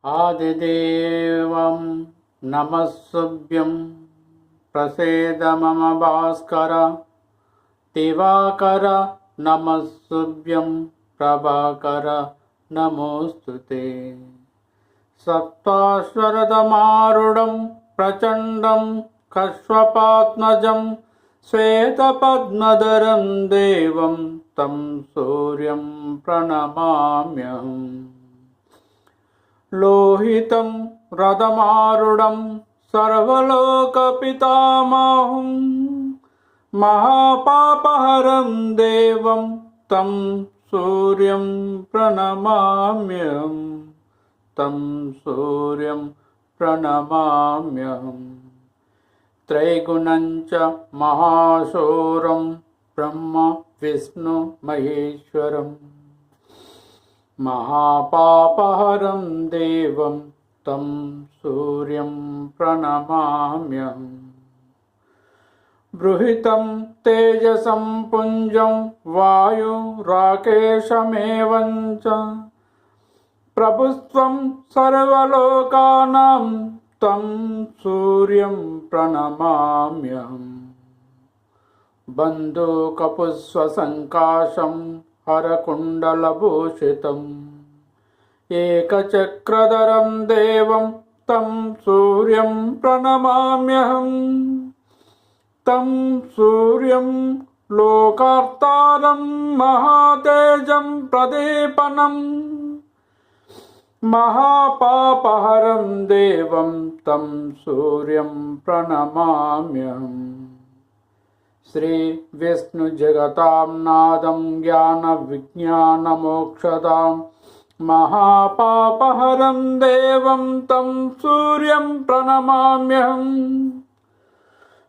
आदिदेवं नमस्तुभ्यं प्रसीद मम भास्कर दिवाकर नमस्तुभ्यं प्रभाकर नमोस्तुते। सप्ताश्वरदमारूढं प्रचण्डं कश्यपात्मजं श्वेतपद्मधरं देवं तं सूर्यं प्रणमाम्यहम्। लोहितं रथमारूढं सर्वलोकपितामहं महापापहरं देवं तं सूर्यं प्रणमाम्यहम्। तं सूर्यं प्रणमाम्यहम्। त्रैगुणं च महाशौर्यं ब्रह्म विष्णु महेश्वरम् महापापहरं देवं तं सूर्यं प्रणमाम्यहम्। बृहितं तेजसं पुञ्जं वायुराकेशमेवं च प्रभुत्वं सर्वलोकानां तं सूर्यं प्रणमाम्यहम्। बन्धूकपुष्पसङ्काशं हरकुण्डलभूषितम् एकचक्रधरं देवं तं सूर्यं प्रणमाम्यहम्। तं सूर्यं लोकार्तारं महातेजं प्रदीपनं महापापहरं देवं तं सूर्यं प्रणमाम्यहम्। श्री विष्णु जगतां नादं ज्ञान विज्ञान मोक्षदां महापापहरं देवं तं सूर्यं प्रणमाम्यहम्।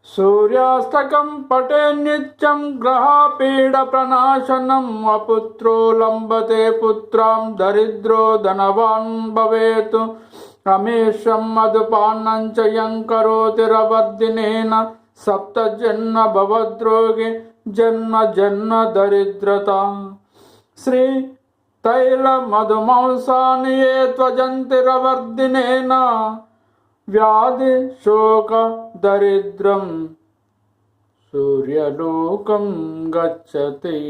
सूर्यास्तकं पटे नित्यं ग्रहपीडप्रणाशनम् अपुत्रो लम्बते पुत्रां दरिद्रो धनवान् भवेत् रमेशं मधुपानं च यं करोति रवर्धिनेन सप्तजन्म भवद्रोगे जन्म जन्म दरिद्रता। श्री तैल मधुमांसानि ये त्वजन्ति रवर्धिनेन व्याधि शोक दरिद्रं सूर्यलोकं गच्छति।